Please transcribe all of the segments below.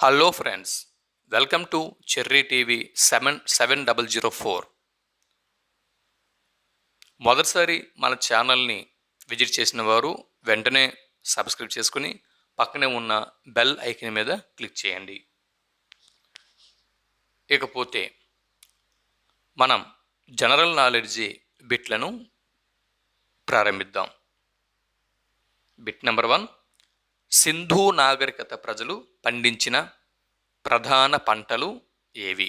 Hello friends, welcome to cherry TV 7004. మొదటిసారి మన ఛానల్ని విజిట్ చేసిన వారు వెంటనే సబ్స్క్రైబ్ చేసుకుని పక్కనే ఉన్న బెల్ ఐకాన్ మీద క్లిక్ చేయండి. ఇకపోతే మనం జనరల్ నాలెడ్జీ బిట్లను ప్రారంభిద్దాం. Bit number 1. సింధు నాగరికత ప్రజలు పండించిన ప్రధాన పంటలు ఏవి?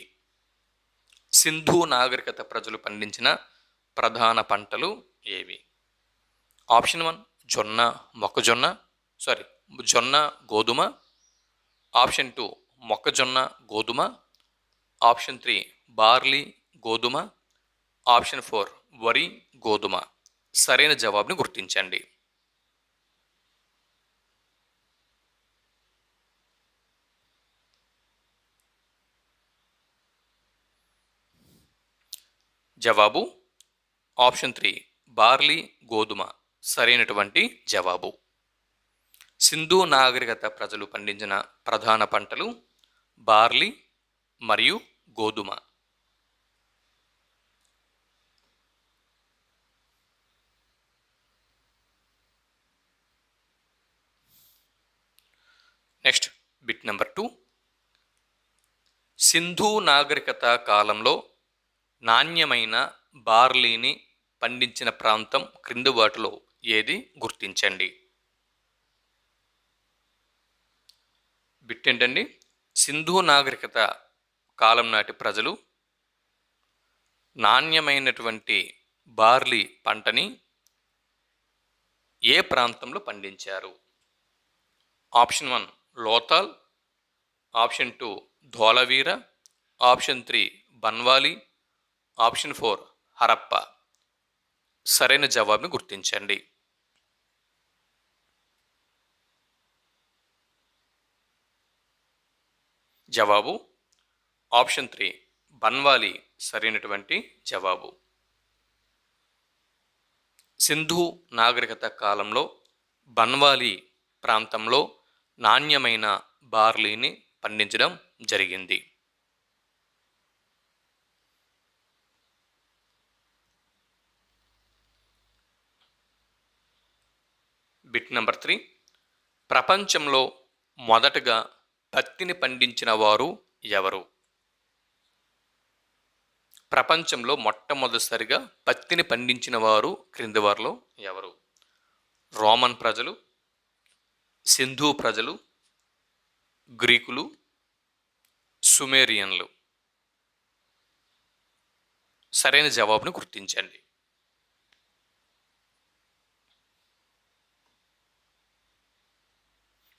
సింధు నాగరికత ప్రజలు పండించిన ప్రధాన పంటలు ఏవి? ఆప్షన్ 1 జొన్న గోధుమ. ఆప్షన్ 2 మొక్కజొన్న గోధుమ. ఆప్షన్ 3 బార్లీ గోధుమ. ఆప్షన్ 4 వరి గోధుమ. సరైన జవాబుని గుర్తించండి. జవాబు ఆప్షన్ 3 బార్లీ గోధుమ సరైనటువంటి జవాబు. సింధు నాగరికత ప్రజలు పండించిన ప్రధాన పంటలు బార్లీ మరియు గోధుమ. Next bit number 2. సింధు నాగరికత కాలంలో నాణ్యమైన బార్లీని పండించిన ప్రాంతం క్రింది వాటిలో ఏది? గుర్తించండి. బిట్ ఏంటండి? సింధు నాగరికత కాలం నాటి ప్రజలు నాణ్యమైనటువంటి బార్లీ పంటని ఏ ప్రాంతంలో పండించారు? Option 1 Lothal. Option 2 Dholavira. Option 3 Banawali. Option 4 Harappa. సరైన జవాబుని గుర్తించండి. జవాబు ఆప్షన్ 3 బన్వాలి సరైనటువంటి జవాబు. సింధు నాగరికత కాలంలో బన్వాలి ప్రాంతంలో నాణ్యమైన బార్లీని పండించడం జరిగింది. Bit number 3. ప్రపంచంలో మొదటగా పత్తిని పండించిన వారు ఎవరు? ప్రపంచంలో మొట్టమొదటిసారిగా పత్తిని పండించిన వారు క్రింది వారిలో ఎవరు? రోమన్ ప్రజలు, సింధు ప్రజలు, గ్రీకులు, సుమేరియన్లు. సరైన జవాబును గుర్తించండి.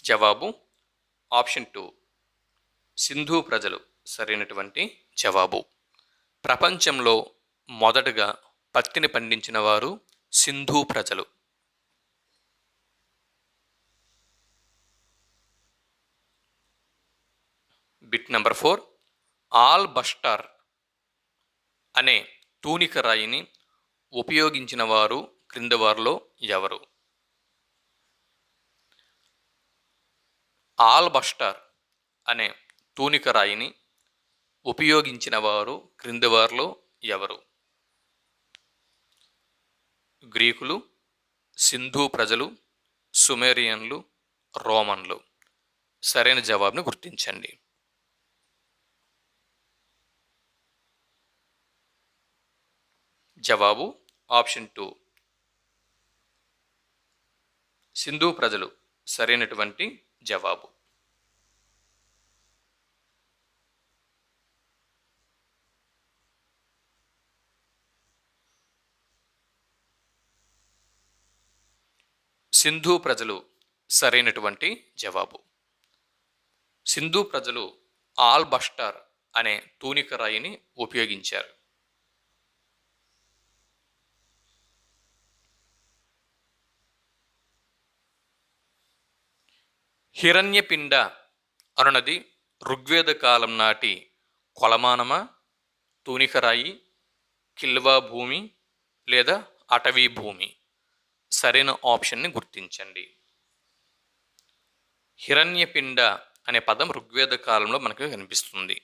జవాబు ఆప్షన్ 2 సింధు ప్రజలు సరైనటువంటి జవాబు. ప్రపంచంలో మొదటగా పత్తిని పండించిన వారు సింధు ప్రజలు. Bit number 4. ఆల్ బస్టర్ అనే తూనిక రాయిని ఉపయోగించిన వారు క్రింది వారిలో ఎవరు? ఆల్ బస్టర్ అనే తూనిక రాయిని ఉపయోగించిన వారు క్రింది వారిలో ఎవరు? గ్రీకులు, సింధు ప్రజలు, సుమేరియన్లు, రోమన్లు. సరైన జవాబును గుర్తించండి. జవాబు ఆప్షన్ 2 సింధు ప్రజలు సరైనటువంటి జవాబు. సింధు ప్రజలు సరైనటువంటి జవాబు. సింధు ప్రజలు ఆల్ బస్టర్ అనే తూనిక రాయిని ఉపయోగించారు. హిరణ్యపిండ అనునది ఋగ్వేద కాలం నాటి కొలమానమా, తూనికరాయి, కిల్వా భూమి లేదా అటవీ భూమి? సరైన ఆప్షన్ని గుర్తించండి. హిరణ్యపిండ అనే పదం ఋగ్వేద కాలంలో మనకు కనిపిస్తుంది.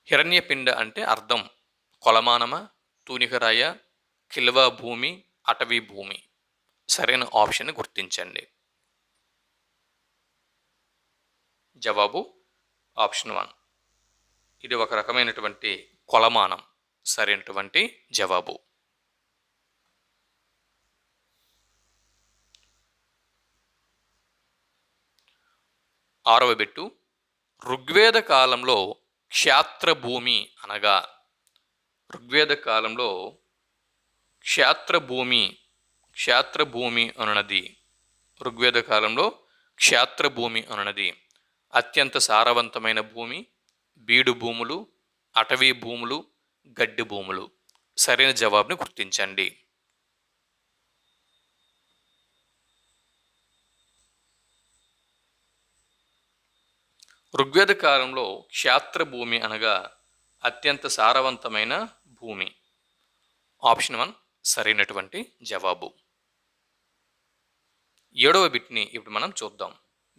హిరణ్యపిండ అంటే అర్థం కొలమానమ, తూనికరాయ, కిల్వ భూమి, అటవీ భూమి. సరైన ఆప్షన్ గుర్తించండి. జవాబు ఆప్షన్ 1. ఇది ఒక రకమైనటువంటి కొలమానం. సరైనటువంటి జవాబు. 6వ బిట్టు. ఋగ్వేద కాలంలో క్షాత్రభూమి అనగా ఋగ్వేద కాలంలో క్షాత్రభూమి అనున్నది ఋగ్వేద కాలంలో క్షాత్రభూమి అనున్నది అత్యంత సారవంతమైన భూమి, బీడు భూములు, అటవీ భూములు, గడ్డి భూములు. సరైన జవాబుని గుర్తించండి. ఋగ్వేద కాలంలో క్షాత్రభూమి అనగా అత్యంత సారవంతమైన భూమి. ఆప్షన్ 1 సరైనటువంటి జవాబు. 7వ బిట్ని ఇప్పుడు మనం చూద్దాం.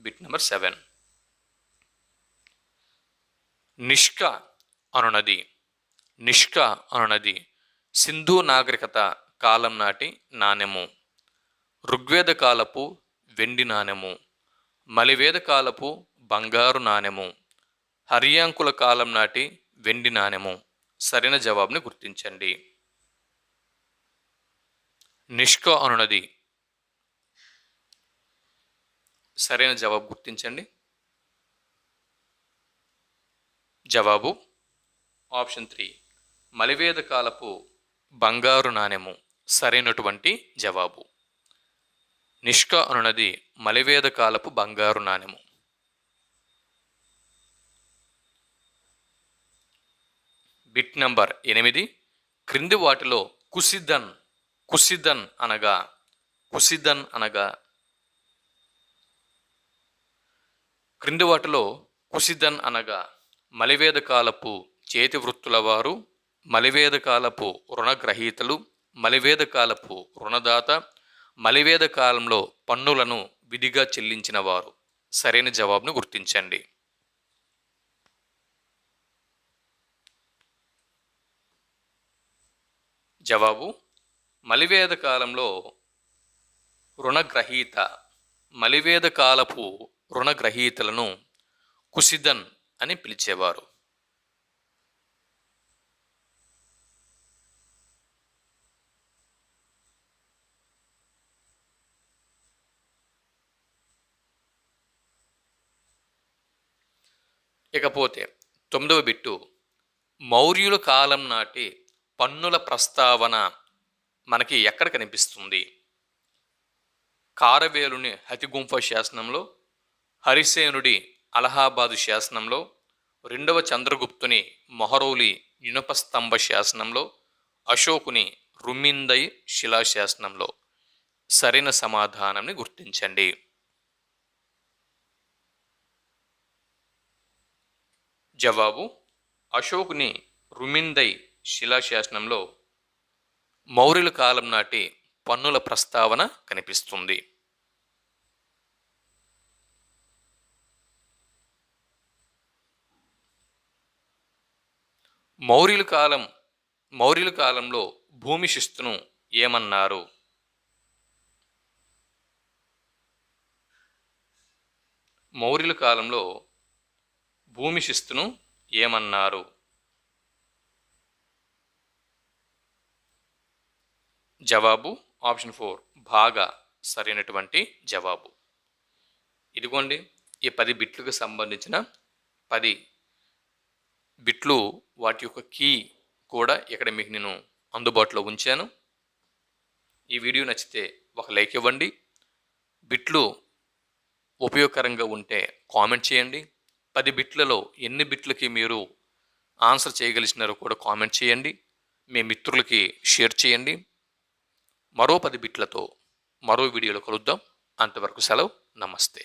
Bit number 7. నిష్క అనునది సింధు నాగరికత కాలం నాటి నాణెము, ఋగ్వేద కాలపు వెండి నాణెము, మలివేద కాలపు బంగారు నాణెము, హర్యాంకుల కాలం నాటి వెండి నాణెము. సరైన జవాబుని గుర్తించండి. నిష్క అనునది సరైన జవాబు గుర్తించండి. జవాబు ఆప్షన్ 3 మలివేద కాలపు బంగారు నాణెము. సరైనటువంటి జవాబు. నిష్క అనునది మలివేద కాలపు బంగారు నాణెము. Bit number 8. క్రింది వాటిలో కుసిదన్ అనగా మలివేద కాలపు చేతి వృత్తుల వారు, మలివేద కాలపు రుణగ్రహీతలు, మలివేద కాలపు రుణదాత, మలివేద కాలంలో పన్నులను విధిగా చెల్లించిన వారు. సరైన జవాబును గుర్తించండి. జవాబు మలివేద కాలంలో మలివేద కాలపు రుణగ్రహీతలను కుసిదన్ అని పిలిచేవారు. ఇకపోతే 9వ బిట్టు. మౌర్యుల కాలం నాటి పన్నుల ప్రస్తావన మనకి ఎక్కడ కనిపిస్తుంది? కారవేలుని హతిగుంఫ శాసనంలో, హరిసేనుడి అలహాబాదు శాసనంలో, 2వ చంద్రగుప్తుని మొహరౌలి ఇనుపస్తంభ శాసనంలో, అశోకుని రుమిందై శిలాశాసనంలో. సరైన సమాధానాన్ని గుర్తించండి. జవాబు అశోకుని రుమిందై శిలాశాసనంలో మౌర్యుల కాలం నాటి పన్నుల ప్రస్తావన కనిపిస్తుంది. మౌర్యుల కాలంలో భూమి శిస్తును ఏమన్నారు? మౌర్యుల కాలంలో భూమి శిస్తును ఏమన్నారు? జవాబు ఆప్షన్ 4 బాగా సరైనటువంటి జవాబు. ఇదిగోండి ఈ 10 బిట్లకు సంబంధించిన 10 బిట్లు, వాటి యొక్క కీ కూడా ఇక్కడ మీకు నేను అందుబాటులో ఉంచాను. ఈ వీడియో నచ్చితే ఒక లైక్ ఇవ్వండి. బిట్లు ఉపయోగకరంగా ఉంటే కామెంట్ చేయండి. 10 బిట్లలో ఎన్ని బిట్లకి మీరు ఆన్సర్ చేయగలిగినారో కూడా కామెంట్ చేయండి. మీ మిత్రులకి షేర్ చేయండి. మరో 10 బిట్లతో మరో వీడియోలో కలుద్దాం. అంతవరకు సెలవు. నమస్తే.